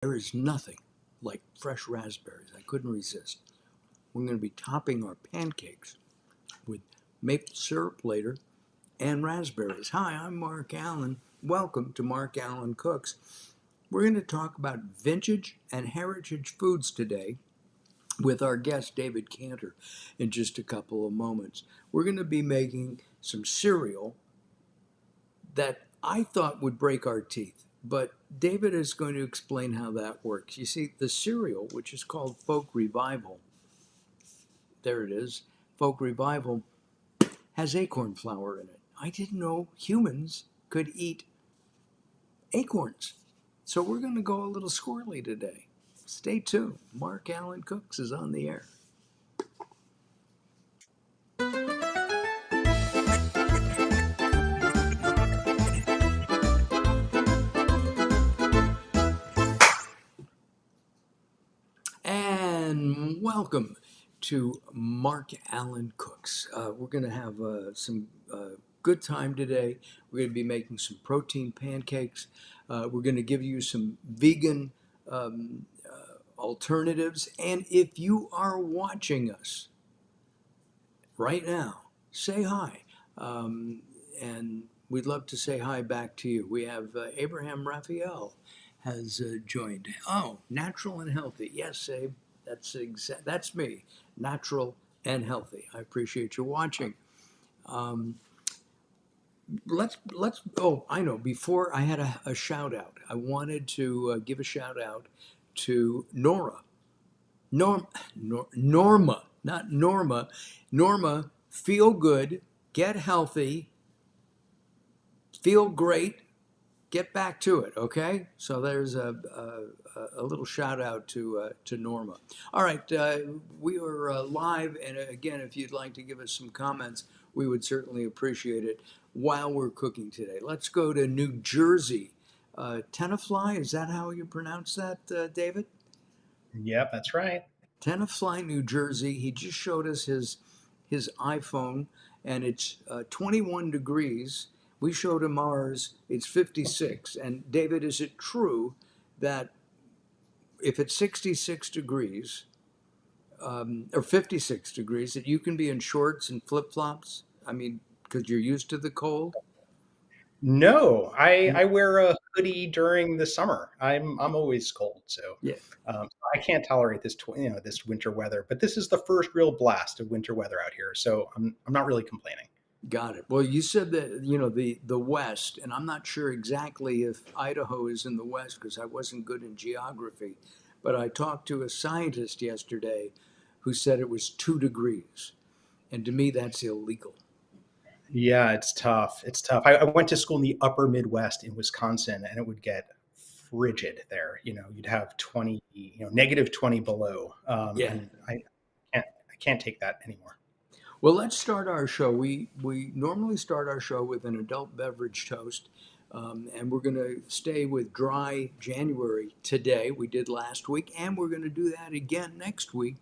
There is nothing like fresh raspberries. I couldn't resist. We're going to be topping our pancakes with maple syrup later and raspberries. Hi, I'm Mark Alyn. Welcome to Mark Alyn Cooks. We're going to talk about vintage and heritage foods today with our guest David Cantor in just a couple of moments. We're going to be making some cereal that I thought would break our teeth. But David is going to explain how that works. You see, the cereal, which is called Folk Revival, there it is, Folk Revival, has acorn flour in it. I didn't know humans could eat acorns. So we're going to go a little squirrely today. Stay tuned. Mark Alyn Cooks is on the air. And welcome to Mark Alyn Cooks. We're going to have some good time today. We're going to be making some protein pancakes. We're going to give you some vegan alternatives. And if you are watching us right now, say hi. And we'd love to say hi back to you. We have Abraham Raphael has joined. Oh, natural and healthy. Yes, Abe, that's me. Natural and healthy. I appreciate you watching. Um, let's. Oh, I know. Before I had a shout out. I wanted to give a shout out to Nora. Norma, not Norma. Norma, feel good, get healthy, feel great, get back to it. Okay, so there's a little shout out to Norma. All right, we are live, and again, if you'd like to give us some comments, we would certainly appreciate it while we're cooking today. Let's go to New Jersey. Tenafly, is that how you pronounce that, David? Yep, that's right. Tenafly, New Jersey. He just showed us his iPhone, and it's 21 degrees. We showed him ours. It's 56. And David, is it true that if it's 66 degrees or 56 degrees, that you can be in shorts and flip flops? I mean, because you're used to the cold. No, I wear a hoodie during the summer. I'm always cold, so Yeah. I can't tolerate this winter weather. But this is the first real blast of winter weather out here, so I'm not really complaining. Got it. Well, you said that the West, and I'm not sure exactly if Idaho is in the West because I wasn't good in geography, but I talked to a scientist yesterday who said it was 2 degrees, and to me that's illegal. Yeah, it's tough. It's tough. I went to school in the upper Midwest in Wisconsin, and it would get frigid there. You'd have 20, negative 20 below, Yeah. and I can't take that anymore. Well, let's start our show. We normally start our show with an adult beverage toast, and we're going to stay with dry January today. We did last week, and we're going to do that again next week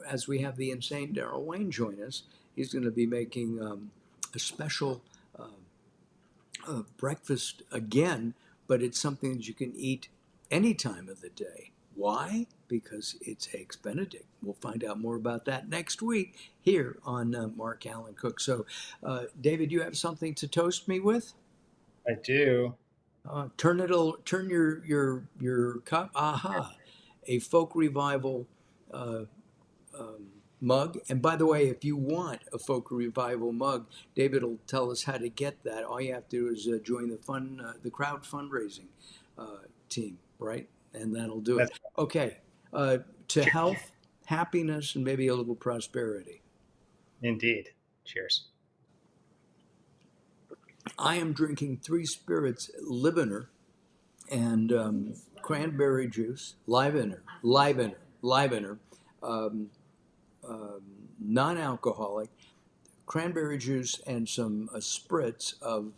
as we have the insane Daryl Wayne join us. He's going to be making a special breakfast again, but it's something that you can eat any time of the day. Why? Because it's Eggs Benedict. We'll find out more about that next week here on Mark Alyn Cook. So, David, you have something to toast me with? I do. Turn your cup. Aha, a folk revival uh, mug. And by the way, if you want a folk revival mug, David will tell us how to get that. All you have to do is join the crowd fundraising team, right? And that'll do it. That's Okay, to health, happiness, and maybe a little prosperity. indeed. Cheers. I am drinking Three Spirits Livener and cranberry juice, livener, um, non-alcoholic cranberry juice and some spritz of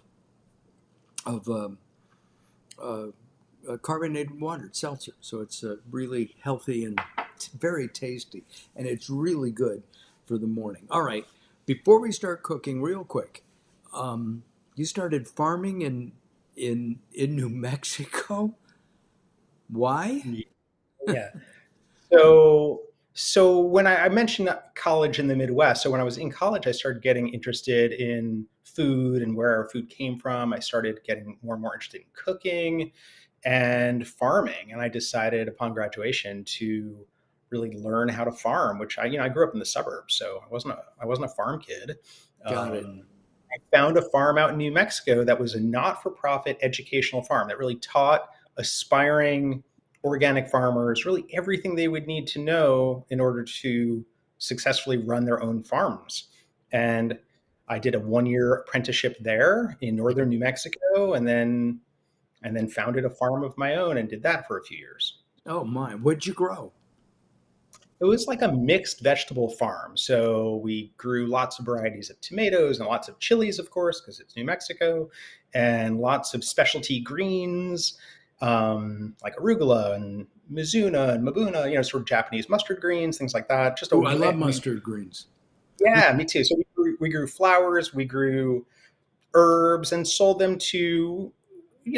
uh, carbonated water, seltzer. So it's really healthy and very tasty, and it's really good for the morning. All right, before we start cooking, real quick, you started farming in New Mexico. Why? Yeah. So when I mentioned college in the Midwest, so when I was in college, I started getting interested in food and where our food came from. I started getting more and more interested in cooking and farming, and I decided upon graduation to really learn how to farm. Which I grew up in the suburbs, so I wasn't a farm kid. Got it. I found a farm out in New Mexico that was a not-for-profit educational farm that really taught aspiring organic farmers really everything they would need to know in order to successfully run their own farms. And I did a 1 year apprenticeship there in northern New Mexico, and then founded a farm of my own and did that for a few years. Oh my, what'd you grow? It was like a mixed vegetable farm. So we grew lots of varieties of tomatoes and lots of chilies, of course, because it's New Mexico, and lots of specialty greens, like arugula and mizuna and mabuna, sort of Japanese mustard greens, things like that. Oh, I love mustard greens. Yeah, me too. So we grew flowers, we grew herbs, and sold them to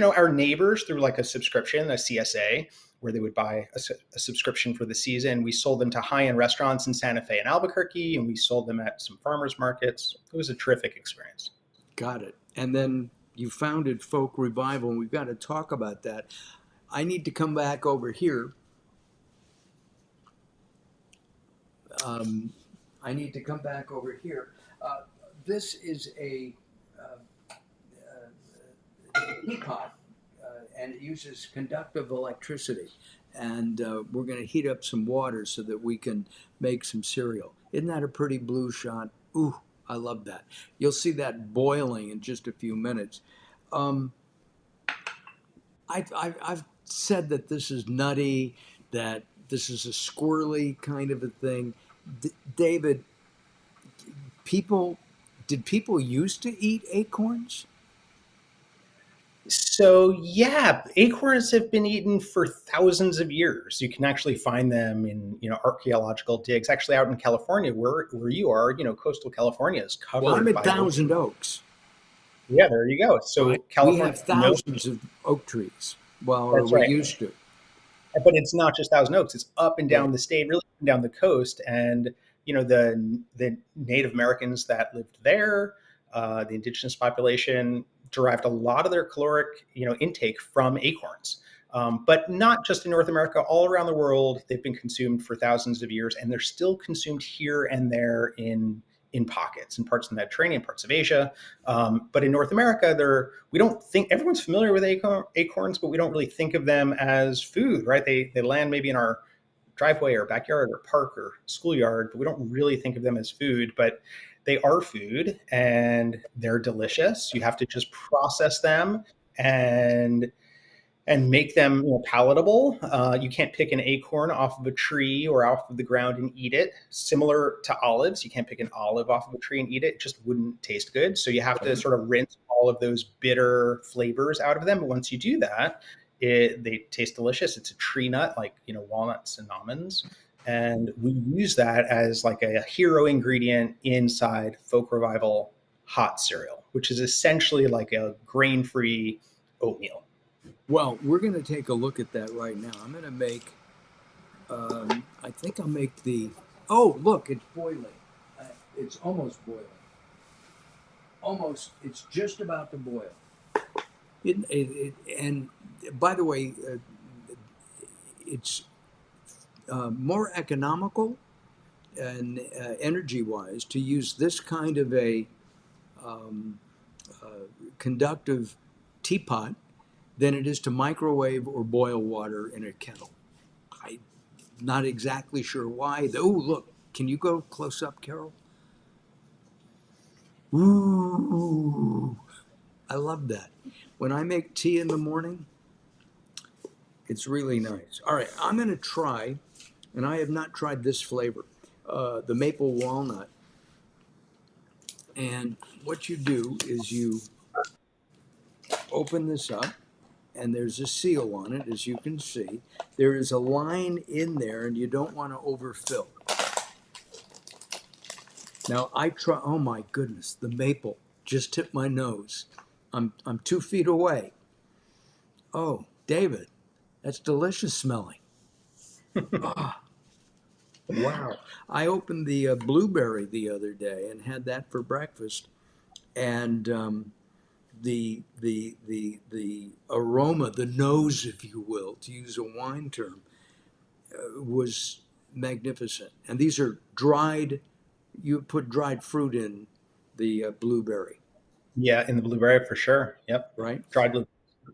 our neighbors through like a subscription, a CSA, where they would buy a subscription for the season. We sold them to high-end restaurants in Santa Fe and Albuquerque, and we sold them at some farmers markets. It was a terrific experience. Got it. And then you founded Folk Revival, and we've got to talk about that. I need to come back over here. I need to come back over here. This is a teapot, and it uses conductive electricity. And we're going to heat up some water so that we can make some cereal. Isn't that a pretty blue shot? Ooh, I love that. You'll see that boiling in just a few minutes. Um, I've said that this is nutty, that this is a squirrely kind of a thing. David, people, did people used to eat acorns? So yeah, acorns have been eaten for thousands of years. You can actually find them in archaeological digs. Actually, out in California, where you are, coastal California is Well, I'm covered at by oak. Thousand Oaks, Yeah, there you go. right? So We California have knows. thousands of oak trees. Well, or That's we right. used to. But it's not just Thousand Oaks; it's up and Right. down the state, really up and down the coast. And the Native Americans that lived there, the indigenous population, derived a lot of their caloric intake from acorns. But not just in North America, all around the world, they've been consumed for thousands of years, and they're still consumed here and there in pockets, in parts of the Mediterranean, parts of Asia. But in North America, we don't think everyone's familiar with acorns, but we don't really think of them as food, right? They land maybe in our driveway or backyard or park or schoolyard, but we don't really think of them as food. But they are food and they're delicious. You have to just process them and make them palatable. You can't pick an acorn off of a tree or off of the ground and eat it. Similar to olives, you can't pick an olive off of a tree and eat it. It just wouldn't taste good. So you have to sort of rinse all of those bitter flavors out of them. But once you do that, they taste delicious. It's a tree nut, like walnuts and almonds. And we use that as like a hero ingredient inside Folk Revival hot cereal, which is essentially like a grain-free oatmeal. Well, we're going to take a look at that right now. I'm going to make, I think I'll make oh, look, it's boiling. It's almost boiling. Almost, it's just about to boil. And by the way, it's more economical and energy wise to use this kind of a um, uh, conductive teapot than it is to microwave or boil water in a kettle. I'm not exactly sure why. Oh, look, can you go close up, Carol? Ooh, I love that. When I make tea in the morning, it's really nice. All right, I'm going to try, and I have not tried this flavor, the maple walnut. And what you do is you open this up, and there's a seal on it, as you can see. There is a line in there, and you don't want to overfill. Now I try. Oh my goodness, the maple just tipped my nose. I'm 2 feet away. Oh, David, That's delicious smelling. Ah, wow. I opened the blueberry the other day and had that for breakfast, and the aroma, the nose, if you will, to use a wine term, was magnificent. And these are dried. You put dried fruit in the blueberry, Yeah, in the blueberry for sure. Yep, right? dried blue.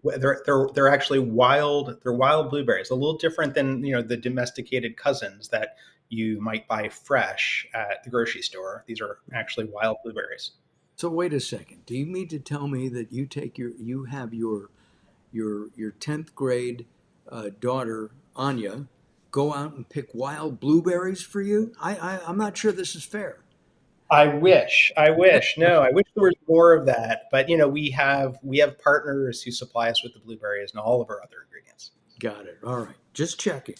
They're actually wild. They're wild blueberries. A little different than the domesticated cousins that you might buy fresh at the grocery store. These are actually wild blueberries. So wait a second. Do you mean to tell me that you have your 10th grade daughter Anya go out and pick wild blueberries for you? I'm not sure this is fair. I wish. I wish. No, I wish there was more of that. But we have partners who supply us with the blueberries and all of our other ingredients. Got it. All right. Just checking.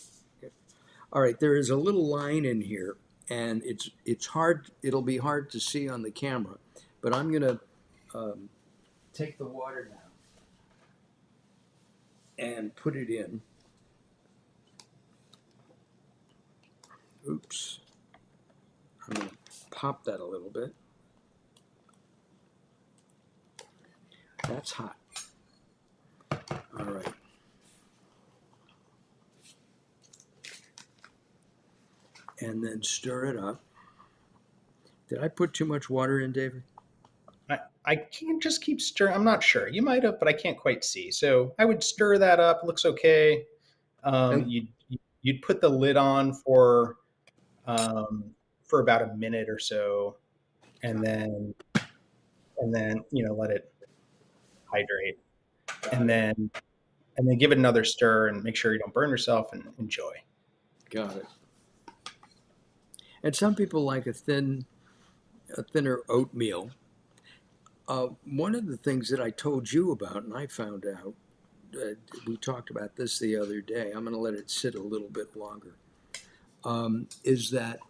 All right. There is a little line in here, and it's hard. It'll be hard to see on the camera, but I'm gonna take the water now and put it in. Oops. I'm gonna pop that a little bit. That's hot. All right. And then stir it up. Did I put too much water in, David? I can't just keep stirring. I'm not sure. You might have, but I can't quite see. So I would stir that up. Looks okay. And You'd put the lid on um, for about a minute or so, and then let it hydrate, and then give it another stir and make sure you don't burn yourself and enjoy. got it. And some people like a thinner oatmeal. One of the things that I told you about, and I found out, we talked about this the other day. I'm going to let it sit a little bit longer. Is that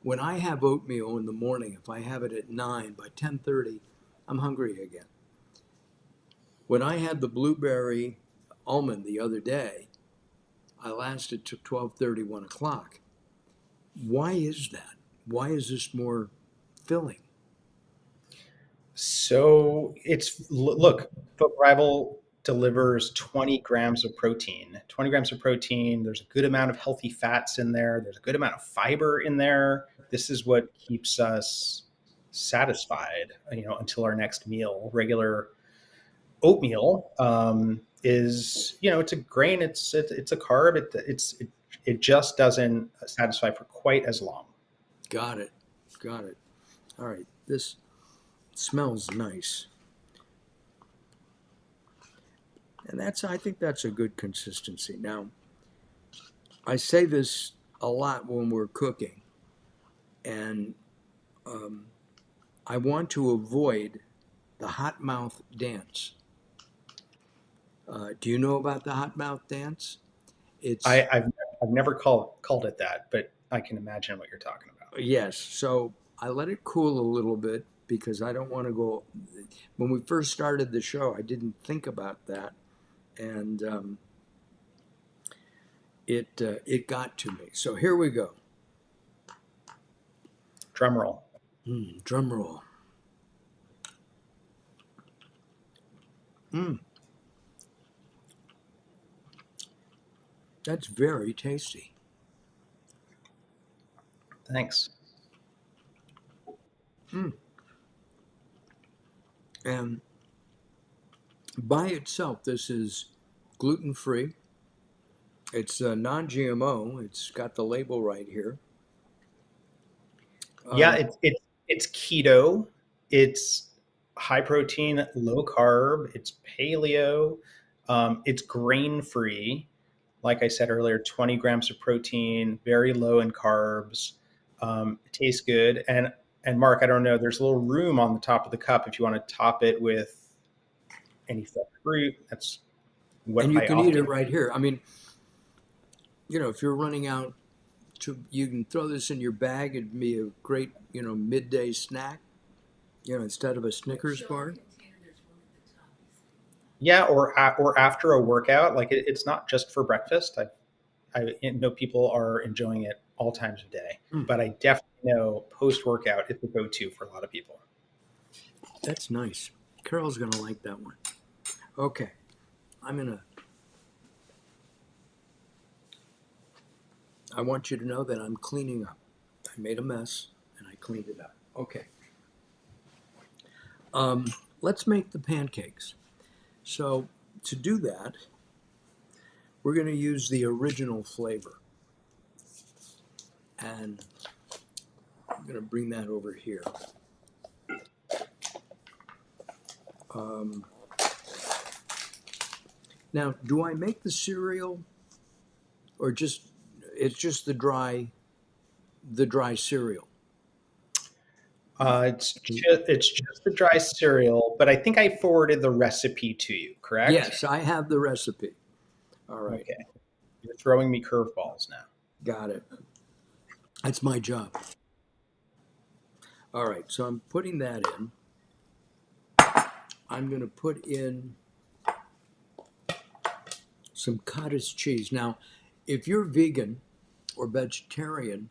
when I have oatmeal in the morning, if I have it at 9, by 10:30, I'm hungry again. When I had the blueberry almond the other day, I lasted to 12:30, 1 o'clock. Why is that? Why is this more filling? So look, Foot Rival delivers 20 grams of protein. 20 grams of protein. There's a good amount of healthy fats in there. There's a good amount of fiber in there. This is what keeps us satisfied, until our next meal. Regular oatmeal is, it's a grain. It's a carb. It just doesn't satisfy for quite as long. Got it. Got it. All right. This smells nice. And I think that's a good consistency. Now, I say this a lot when we're cooking, and um, I want to avoid the hot mouth dance. Do you know about the hot mouth dance? It's, I've never called it that, but I can imagine what you're talking about. yes. So I let it cool a little bit because I don't want to go. When we first started the show, I didn't think about that. And it got to me. So here we go. Drum roll. Drum roll. Mm, that's very tasty. Thanks. Mm. And by itself, this is gluten free. It's non-GMO. It's got the label right here. Yeah, Um, it's keto. It's high protein, low carb. It's paleo. It's grain free. Like I said earlier, 20 grams of protein, very low in carbs. It tastes good. And Mark, I don't know. There's a little room on the top of the cup if you want to top it with any fresh fruit. That's what and you I can eat it often. right here. I mean, if you're running out you can throw this in your bag. It'd be a great, midday snack. Instead of a Snickers bar. Yeah, or after a workout, like it's not just for breakfast. I know people are enjoying it all times of day, Mm, but I definitely know post workout it's the go-to for a lot of people. that's nice. Carol's gonna like that one. Okay, I'm gonna. I want you to know that I'm cleaning up. I made a mess and I cleaned it up. Okay. Um, let's make the pancakes. So to do that, we're going to use the original flavor, and I'm going to bring that over here. Um, now, do I make the cereal, or just it's just the dry cereal? It's just the dry cereal, but I think I forwarded the recipe to you, correct? Yes, I have the recipe. All right, Okay. You're throwing me curveballs now. got it. That's my job. All right, so I'm putting that in. I'm going to put in some cottage cheese. Now, if you're vegan or vegetarian,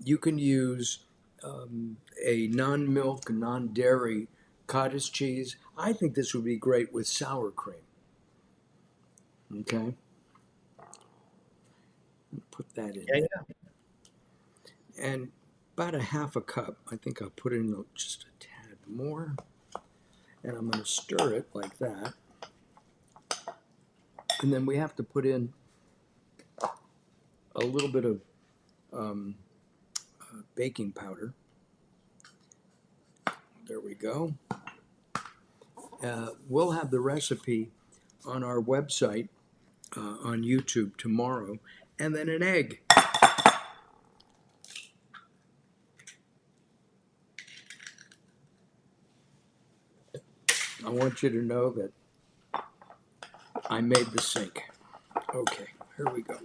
you can use a non-milk, non-dairy cottage cheese. I think this would be great with sour cream. Okay, put that in Yeah, there, yeah. and about a half a cup. I think I'll put in just a tad more, and I'm going to stir it like that. And then we have to put in a little bit of um, baking powder. There we go. We'll have the recipe on our website on YouTube tomorrow, and then an egg. I want you to know that I made the sink. Okay, here we go.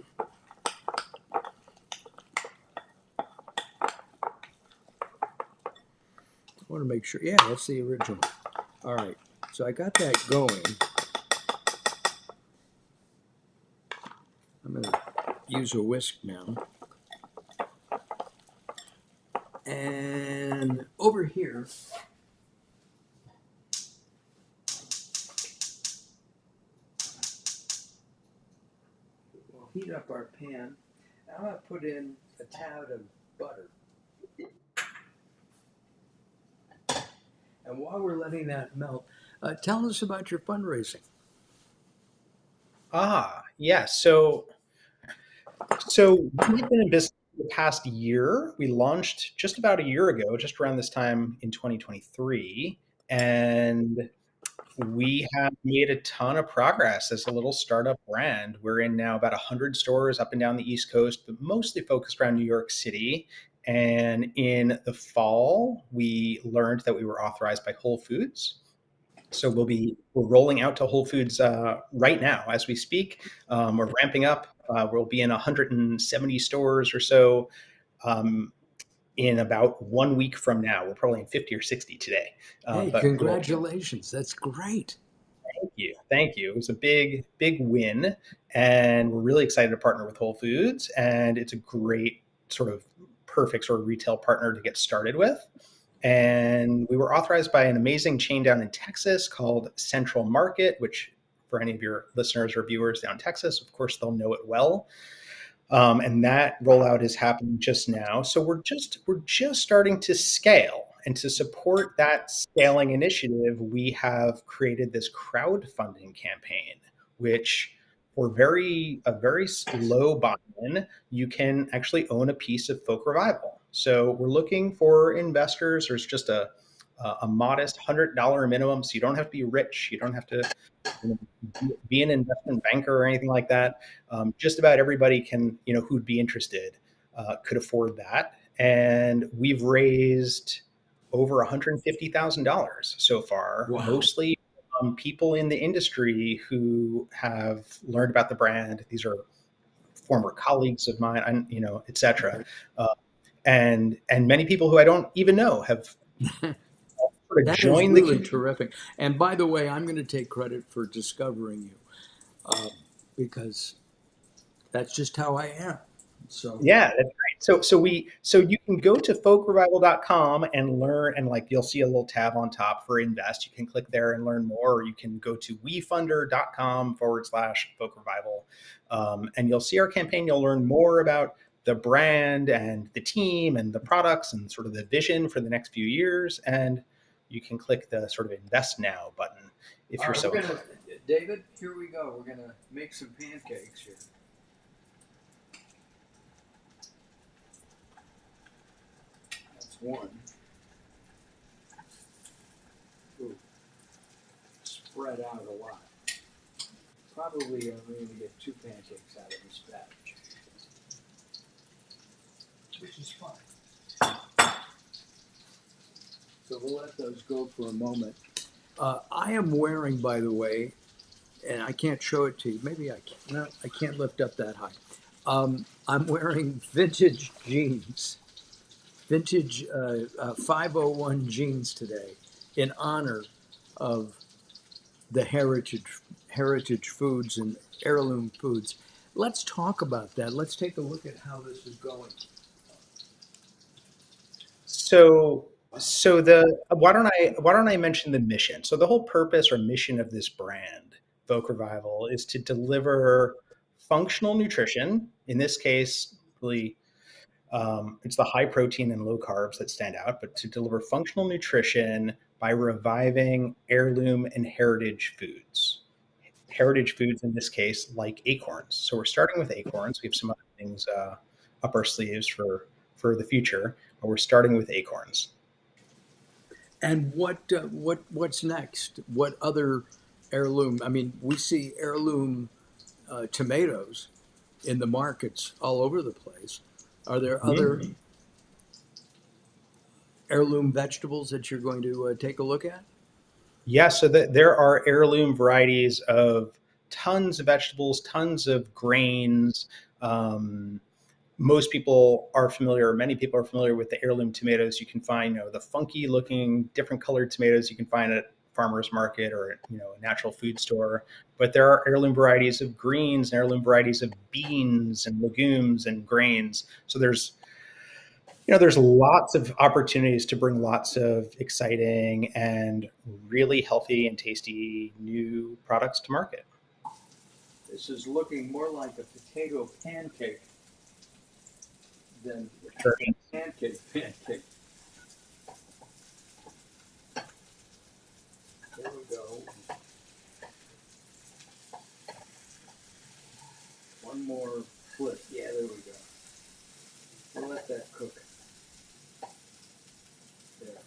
I want to make sure. Yeah, that's the original. All right, so I got that going. I'm going to use a whisk now. And over here, we'll heat up our pan. I'm going to put in a tad of butter. And while we're letting that melt, tell us about your fundraising. Yeah. So we've been in business for the past year. We launched just about a year ago, just around this time in 2023, and we have made a ton of progress as a little startup brand. We're in now about 100 stores up and down the East Coast, but mostly focused around New York City. And in the fall, we learned that we were authorized by Whole Foods. So we're rolling out to Whole Foods right now as we speak. We're ramping up. We'll be in 170 stores or so um, in about 1 week from now. We're probably in 50 or 60 today, Hey, but we'll congratulations. That's great. thank you. Thank you. It was a big, big win. And we're really excited to partner with Whole Foods. And it's a great sort of perfect sort of retail partner to get started with. And we were authorized by an amazing chain down in Texas called Central Market, which for any of your listeners or viewers down in Texas, of course, they'll know it well. And that rollout is happening just now. So we're just starting to scale. And to support that scaling initiative, we have created this crowdfunding campaign, which for a very low buy-in, you can actually own a piece of Folk Revival. So we're looking for investors. There's just a modest $100 minimum, so you don't have to be rich. You don't have to be an investment banker or anything like that. Just about everybody can, who'd be interested, could afford that. And we've raised over $150,000 so far, Wow. mostly people in the industry who have learned about the brand. These are former colleagues of mine, and et cetera. Uh, and many people who I don't even know have sort to That is join the really community. terrific. And by the way, I'm going to take credit for discovering you because that's just how I am. So, Yeah, that's right. So you can go to folkrevival.com and learn, and like you'll see a little tab on top for invest. You can click there and learn more, or you can go to wefunder.com/folkrevival. And you'll see our campaign. You'll learn more about the brand and the team and the products and sort of the vision for the next few years. And you can click the sort of invest now button if all you're right, so we're going to, inclined. David, here we go. We're going to make some pancakes here. That's one. Ooh, spread out a lot. Probably I'm going to get 2 pancakes out of this batch, which is fine. So we'll let those go for a moment. I am wearing, by the way, and I can't show it to you. Maybe I can. No, I can't lift up that high. I'm wearing vintage jeans, vintage 501 jeans today, in honor of the heritage foods and heirloom foods. Let's talk about that. Let's take a look at how this is going. So the why don't I mention the mission? So the whole purpose or mission of this brand, Voc Revival, is to deliver functional nutrition. In this case, really, it's the high protein and low carbs that stand out, but to deliver functional nutrition by reviving heirloom and heritage foods. Heritage foods in this case, like acorns. So we're starting with acorns. We have some other things up our sleeves for the future, but we're starting with acorns. And what's next? What other heirloom? I mean, we see heirloom tomatoes in the markets all over the place. Are there other Mhm. heirloom vegetables that you're going to take a look at? Yeah, so there are heirloom varieties of tons of vegetables, tons of grains. Um, Most people are familiar, many people are familiar with the heirloom tomatoes. You can find, the funky looking, different colored tomatoes you can find at farmers market or a natural food store. But there are heirloom varieties of greens and heirloom varieties of beans and legumes and grains. So there's lots of opportunities to bring lots of exciting and really healthy and tasty new products to market. This is looking more like a potato pancake than Sure. pancake. There we go. One more flip. Yeah, there we go. We'll let that cook. There.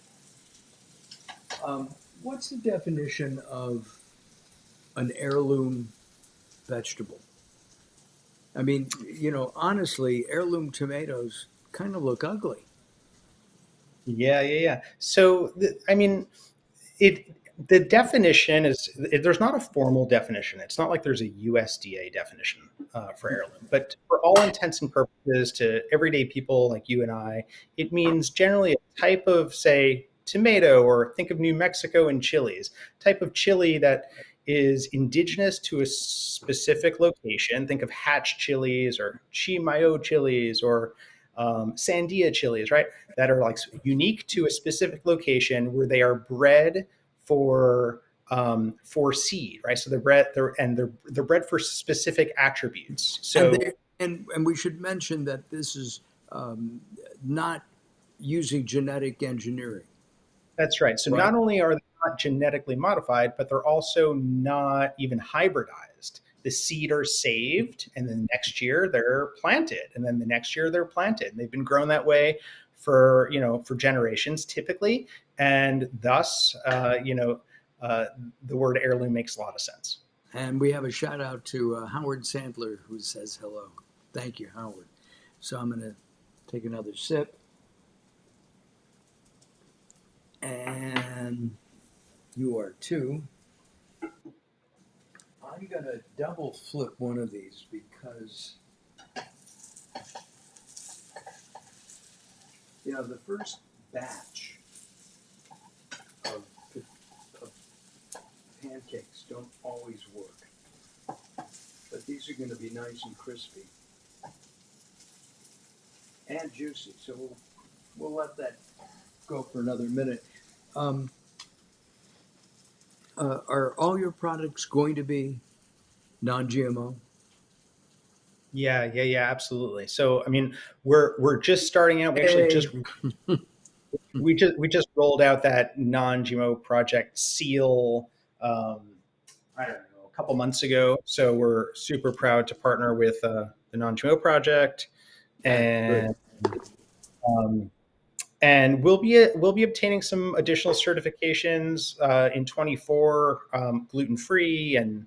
What's the definition of an heirloom vegetable? I mean, honestly, heirloom tomatoes kind of look ugly. Yeah. So, I mean, it the definition there's not a formal definition. It's not like there's a USDA definition for heirloom, but for all intents and purposes, to everyday people like you and I, it means generally a type of, say, tomato, or think of New Mexico and chilies, type of chili that is indigenous to a specific location. Think of hatch chilies or chimayo chilies or sandia chilies, right? That are like unique to a specific location where they are bred for seed, right? So they're bred for specific attributes. And So they and we should mention that this is not using genetic engineering, that's right. So right? not only are they not genetically modified, but they're also not even hybridized. The seed are saved, and then next year they're planted, and then the next year they're planted. And they've been grown that way for generations typically, and thus the word heirloom makes a lot of sense. And we have a shout out to Howard Sandler who says hello. Thank you, Howard. So I'm going to take another sip, and you are too. I'm going to double flip one of these because the first batch of pancakes don't always work, but these are going to be nice and crispy and juicy. So we'll let that go for another minute. Um, are all your products going to be non-GMO? Yeah, absolutely. So, I mean, we're just starting out. We actually Hey, just rolled out that non-GMO project seal. Um, I don't know, a couple months ago. So we're super proud to partner with the non-GMO project, that's good. and um, we'll be obtaining some additional certifications in 24, gluten free and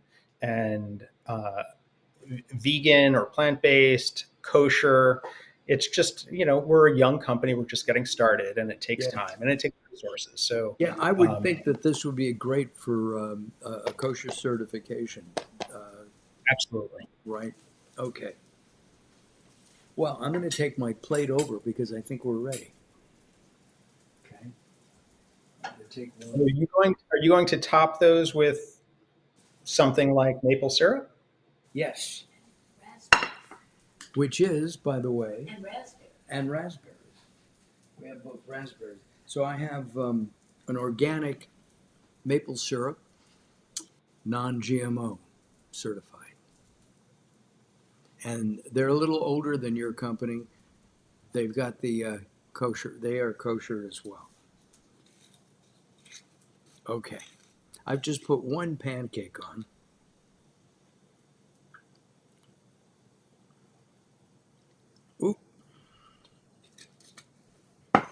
vegan or plant based, kosher. It's just, we're a young company. We're just getting started, and it takes Yeah, time and it takes resources. So, yeah. I would um, think that this would be great for a kosher certification, uh, absolutely. right? Okay. Well, I'm going to take my plate over because I think we're ready. Okay. I'm going to take one. Are you going to top those with something like maple syrup? Yes, Raspberry which is, by the way, and raspberry. and raspberries. We have both raspberries. So I have an organic maple syrup, non-GMO certified. And they're a little older than your company. They've got the kosher. They are kosher as well. Okay. I've just put one pancake on. Oop. You're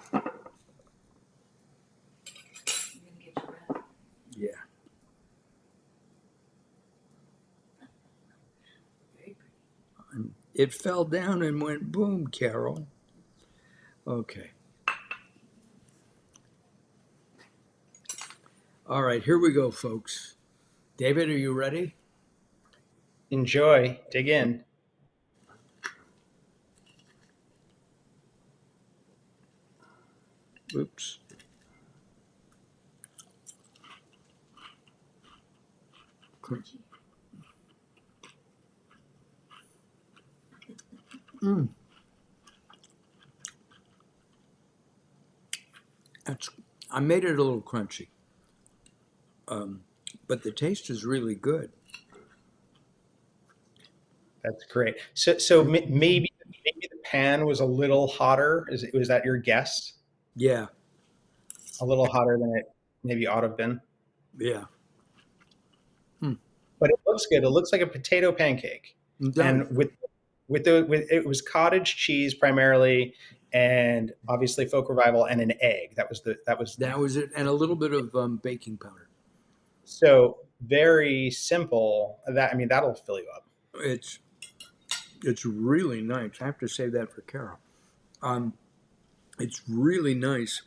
gonna get your raspberry. Yeah. Very pretty. And it fell down and went boom, Carol. Okay. All right, here we go, folks. David, are you ready? Enjoy, dig in. Oops. Crunchy. Mm, that's. I made it a little crunchy, um, but the taste is really good. That's great. So maybe the pan was a little hotter. Was that your guess? Yeah, A little hotter than it maybe ought to have been. yeah. Mm, But it looks good. It looks like a potato pancake, it does. and with it was cottage cheese primarily, and obviously folk revival and an egg. That was That was it, and a little bit of baking powder. so very simple. That I mean that'll fill you up. It's it's really nice. I have to say that for Carol. Um, it's really nice,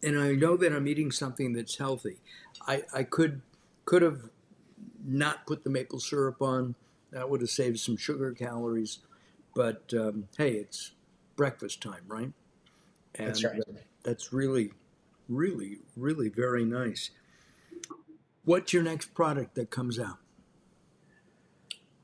and I know that I'm eating something that's healthy. I could have not put the maple syrup on. That would have saved some sugar calories. But hey, it's breakfast time, right? That's And right. that's really, really, really very nice. What's your next product that comes out?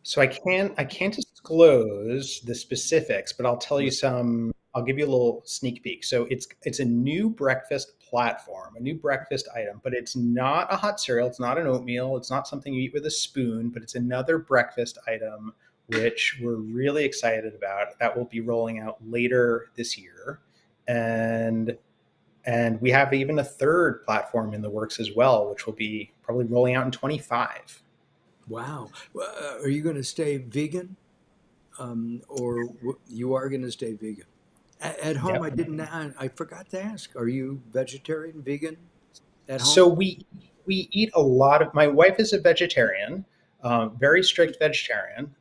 So I can't disclose the specifics, but I'll tell you some. I'll give you a little sneak peek. So it's a new breakfast platform, a new breakfast item, but it's not a hot cereal. It's not an oatmeal. It's not something you eat with a spoon, but it's another breakfast item which we're really excited about. That will be rolling out later this year, and and we have even a third platform in the works as well, which will be probably rolling out in 25. Wow. Are you going to stay vegan, or you are going to stay vegan? At home, I Yep. didn't. I forgot to ask. Are you vegetarian, vegan at home? So we eat a lot of. My wife is a vegetarian, very strict vegetarian,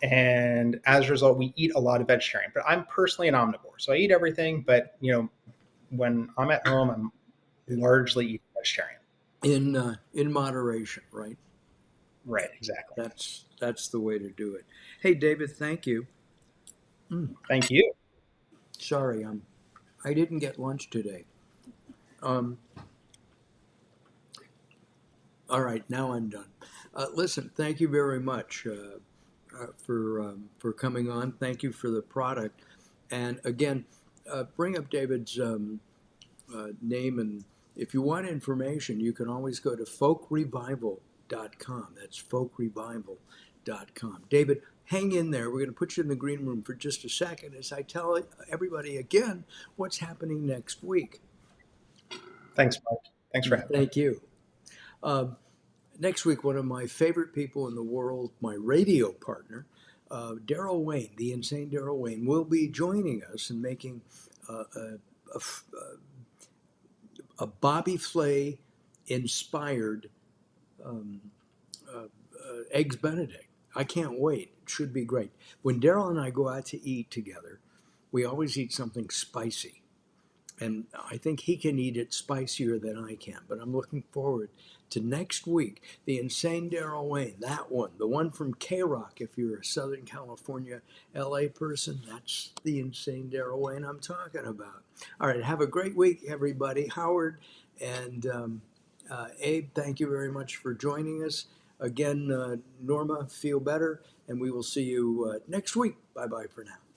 and as a result, we eat a lot of vegetarian. But I'm personally an omnivore, so I eat everything. But when I'm at home, I'm largely eating vegetarian. In moderation, right? Right, exactly. That's the way to do it. Hey, David, thank you. Mm, Thank you. sorry, I didn't get lunch today. Um, All right, now I'm done. Listen, thank you very much for coming on. Thank you for the product. And again, bring up David's name, and if you want information, you can always go to folkrevival.com. That's folkrevival.com. David, hang in there. We're going to put you in the green room for just a second as I tell everybody again what's happening next week. Thanks, Mike. Thanks for having me. Thank you. Um, Next week, one of my favorite people in the world, my radio partner, Daryl Wayne, the insane Daryl Wayne, will be joining us and making a, a Bobby Flay inspired um, Eggs Benedict. I can't wait. It should be great. When Daryl and I go out to eat together, we always eat something spicy. And I think he can eat it spicier than I can. But I'm looking forward to next week. The Insane Daryl Wayne, that one, the one from K Rock. If you're a Southern California, LA person, that's the Insane Daryl Wayne I'm talking about. All right, have a great week, everybody. Howard and Abe, thank you very much for joining us. Again, Norma, feel better, and we will see you next week. Bye bye for now.